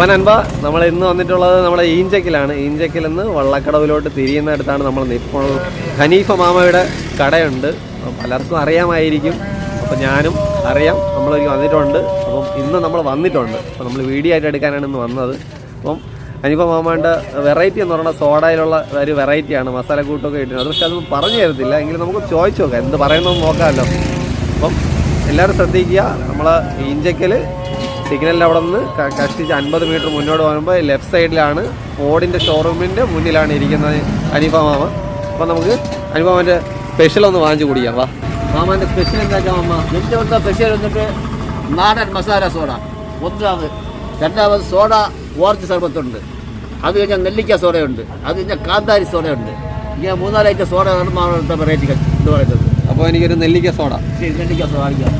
അപ്പം നൻപ നമ്മൾ ഇന്ന് വന്നിട്ടുള്ളത് നമ്മുടെ ഈഞ്ചക്കിലാണ്. ഈഞ്ചക്കിൽ നിന്ന് വള്ളക്കടവിലോട്ട് തിരിയുന്നിടത്താണ് നമ്മൾ ഇപ്പോൾ. ഹനീഫ മാമയുടെ കടയുണ്ട്, പലർക്കും അറിയാമായിരിക്കും. അപ്പം ഞാനും അറിയാം, നമ്മളൊരു വന്നിട്ടുണ്ട്. അപ്പം ഇന്ന് നമ്മൾ വന്നിട്ടുണ്ട്. അപ്പം നമ്മൾ വീഡിയോ ആയിട്ട് എടുക്കാനാണ് ഇന്ന് വന്നത്. അപ്പം ഹനീഫ മാമയുടെ വെറൈറ്റി എന്ന് പറയുന്നത് സോഡയിലുള്ള ഒരു വെറൈറ്റിയാണ്, മസാലക്കൂട്ടൊക്കെ ഇട്ടിട്ടുണ്ട്. അത് പക്ഷേ അതൊന്നും പറഞ്ഞു തരത്തില്ല, എങ്കിലും നമുക്ക് ചോദിച്ചു നോക്കാം, എന്ത് പറയുന്നതെന്ന് നോക്കാമല്ലോ. അപ്പം എല്ലാവരും ശ്രദ്ധിക്കുക. നമ്മൾ ഈഞ്ചക്കൽ സിഗ്നലിൻ്റെ അവിടെ നിന്ന് കഷ്ടിച്ച് 50 മീറ്റർ മുന്നോട്ട് പോകുമ്പോൾ ലെഫ്റ്റ് സൈഡിലാണ് ഫോർഡിൻ്റെ ഷോറൂമിൻ്റെ മുന്നിലാണ് ഇരിക്കുന്നത് ഹനീഫ മാമ. അപ്പോൾ നമുക്ക് ഹനീഫ മാമൻ്റെ സ്പെഷ്യൽ ഒന്ന് വാങ്ങിച്ച് കുടിക്കാം. വാ, മാമൻ്റെ സ്പെഷ്യൽ എന്താ മാമ? എൻ്റെ ഇവിടുത്തെ സ്പെഷ്യൽ വന്നിട്ട് നാടൻ മസാല സോഡ ഒന്നാമത്, രണ്ടാമത് സോഡ ഓറഞ്ച് സർബത്തുണ്ട്, അത് കഴിഞ്ഞാൽ നെല്ലിക്ക സോഡയുണ്ട്, അത് കഴിഞ്ഞാൽ കാന്താരി സോഡയുണ്ട്. ഇങ്ങനെ 4 ഐറ്റം സോഡയാണ് മാമത്തെ വെറൈറ്റി എന്ന് പറയുന്നത്. അപ്പോൾ എനിക്കൊരു നെല്ലിക്ക സോഡ. ശരി, നെല്ലിക്ക സോഡ അടിക്കാം.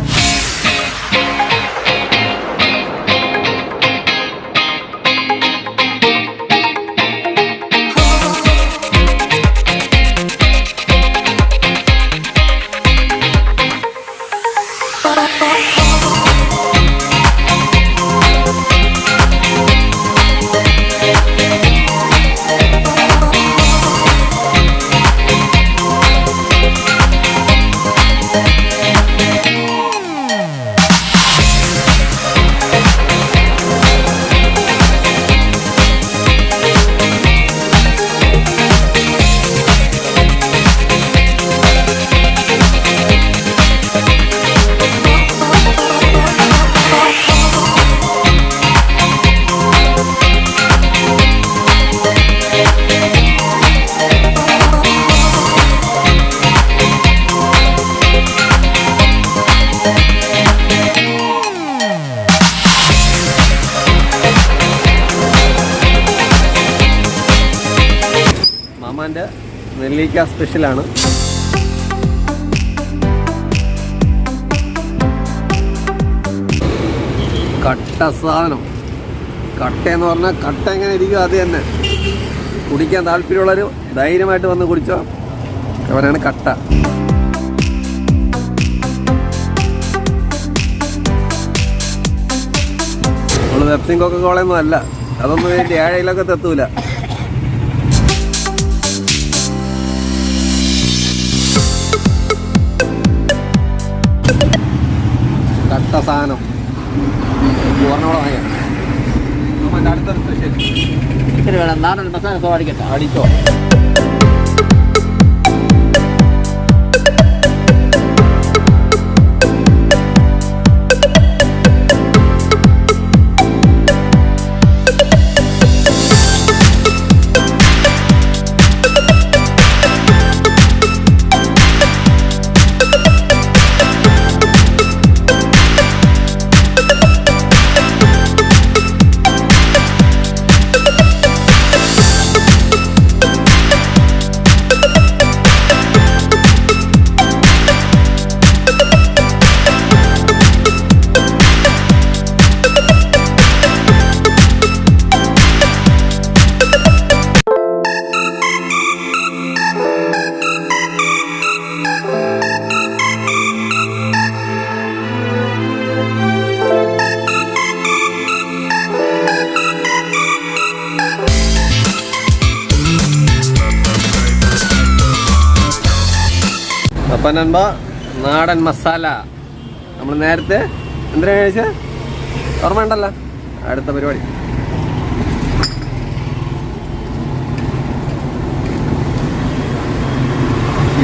മാമാൻ്റെ നെല്ലിക്ക സ്പെഷ്യലാണ്. കട്ട സാധനം. കട്ടയെന്ന് പറഞ്ഞാൽ കട്ട എങ്ങനെ ഇരിക്കും അത് തന്നെ. കുടിക്കാൻ താല്പര്യമുള്ളവർ ധൈര്യമായിട്ട് വന്ന് കുടിച്ചോ, അവരാണ് കട്ട. നമ്മൾ പെപ്സിയും കൊക്കക്കോളയൊന്നും അല്ല, അതൊന്നും വേണ്ടി 7 എത്തൂല. കട്ട സാധനം പൂർണ്ണോടെ വാങ്ങിയാൽ നമ്മുടെ അടുത്തൊരു സ്പെഷ്യൽ ഇത്തിരി വേണം നാടൻ മസാല സോഡ അടിക്കട്ടെ. അടിച്ചോ. അപ്പം നൻപ നാടൻ മസാല നമ്മൾ നേരത്തെ എന്തിനാ കഴിച്ചത് ഓർമ്മ ഉണ്ടല്ലോ. അടുത്ത പരിപാടി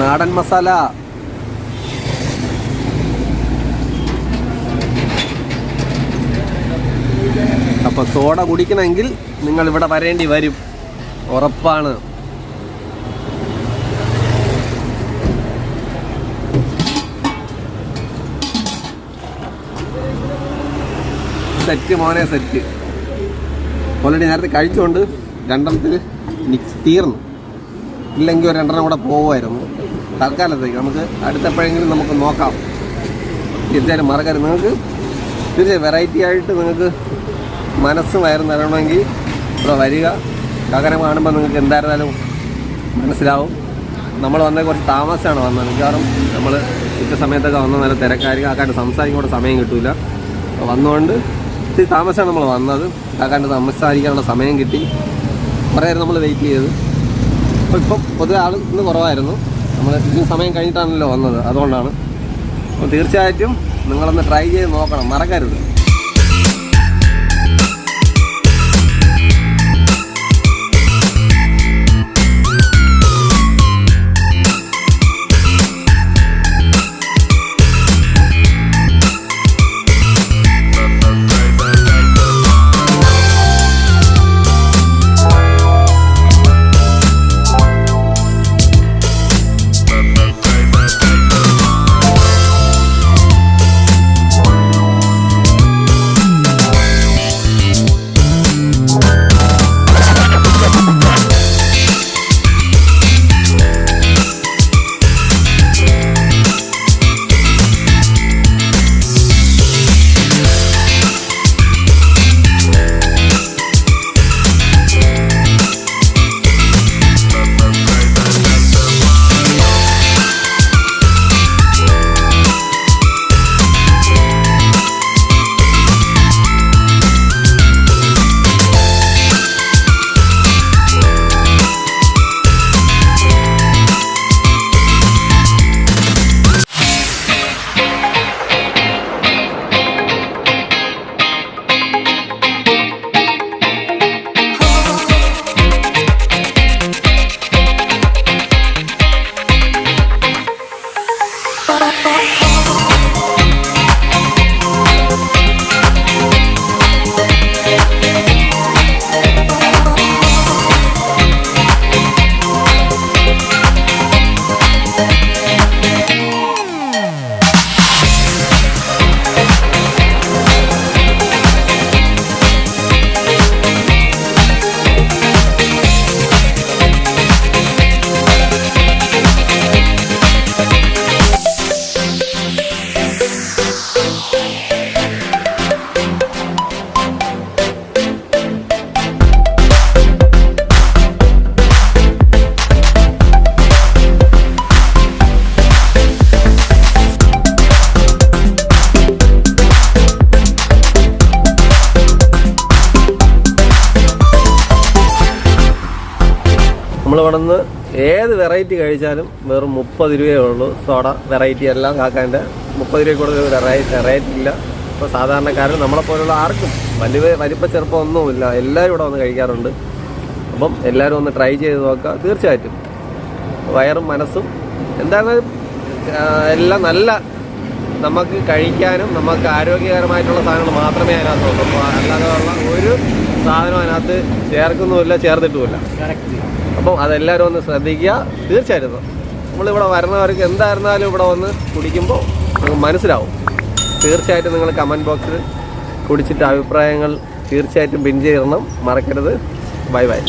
നാടൻ മസാല. അപ്പോൾ സോഡ കുടിക്കണമെങ്കിൽ നിങ്ങൾ ഇവിടെ വരേണ്ടി വരും, ഉറപ്പാണ്. സെറ്റ് മോനെ സെറ്റ്. ഓൾറെഡി നേരത്തെ കഴിച്ചുകൊണ്ട് 2 തീർന്നു, ഇല്ലെങ്കിൽ ഒരു 2 കൂടെ പോകുമായിരുന്നു. തൽക്കാലത്തേക്ക് നമുക്ക് അടുത്തെപ്പോഴെങ്കിലും നമുക്ക് നോക്കാം. തീർച്ചയായിട്ടും മറക്കരുത്. നിങ്ങൾക്ക് തീർച്ചയായും വെറൈറ്റി ആയിട്ട് നിങ്ങൾക്ക് മനസ്സ് വയറ് നിറയണമെങ്കിൽ ഇവിടെ വരിക. കാക്കനെ കാണുമ്പോൾ നിങ്ങൾക്ക് എന്തായിരുന്നാലും മനസ്സിലാവും. നമ്മൾ വന്നത് കുറച്ച് താമസിച്ചാണ് വന്നത്, കാരണം നമ്മൾ ഉച്ച സമയത്തൊക്കെ വന്ന നല്ല തിരക്കായിരിക്കും, ആൾക്കാരുടെ സംസാരിക്കാൻ കൂടെ സമയം കിട്ടില്ല. വന്നുകൊണ്ട് ഒത്തിരി താമസമാണ് നമ്മൾ വന്നത്. കാക്കാൻ്റെ സംസാരിക്കാനുള്ള സമയം കിട്ടി. കുറേ നേരം നമ്മൾ വെയിറ്റ് ചെയ്ത്. അപ്പോൾ ഇപ്പം പൊതുവെ ആൾ ഇന്ന് കുറവായിരുന്നു. നമ്മൾ ഇതിന് സമയം കഴിഞ്ഞിട്ടാണല്ലോ വന്നത്, അതുകൊണ്ടാണ്. അപ്പോൾ തീർച്ചയായിട്ടും നിങ്ങളൊന്ന് ട്രൈ ചെയ്ത് നോക്കണം, മറക്കരുത്. നമ്മളിവിടെ നിന്ന് ഏത് വെറൈറ്റി കഴിച്ചാലും വെറും 30 രൂപയേ ഉള്ളൂ. സോഡ വെറൈറ്റി എല്ലാം കാക്കാൻ്റെ 30 രൂപ കൂടുതൽ റേറ്റ് ഇല്ല. ഇപ്പോൾ സാധാരണക്കാരൻ നമ്മളെപ്പോലുള്ള ആർക്കും വലിപ്പ ചെറുപ്പം ഒന്നുമില്ല, എല്ലാവരും ഇവിടെ വന്ന് കഴിക്കാറുണ്ട്. അപ്പം എല്ലാവരും ഒന്ന് ട്രൈ ചെയ്ത് നോക്കുക. തീർച്ചയായിട്ടും വയറും മനസ്സും എന്തായാലും എല്ലാം നല്ല നമുക്ക് കഴിക്കാനും നമുക്ക് ആരോഗ്യകരമായിട്ടുള്ള സാധനങ്ങൾ മാത്രമേ അതിനകത്തുള്ളൂ. അപ്പോൾ അല്ലാതെ ഉള്ള ഒരു സാധനം അതിനകത്ത് ചേർക്കുന്നുമില്ല, ചേർത്തിട്ടുമില്ല. അപ്പം അതെല്ലാവരും ഒന്ന് ശ്രദ്ധിക്കുക. തീർച്ചയായിട്ടും നമ്മളിവിടെ വരുന്നവർക്ക് എന്തായിരുന്നാലും ഇവിടെ വന്ന് കുടിക്കുമ്പോൾ നമുക്ക് മനസ്സിലാവും. തീർച്ചയായിട്ടും നിങ്ങൾ കമൻറ്റ് ബോക്സിൽ കുടിച്ചിട്ട് അഭിപ്രായങ്ങൾ തീർച്ചയായിട്ടും പിൻ ചെയ്യണം, മറക്കരുത്. Bye bye.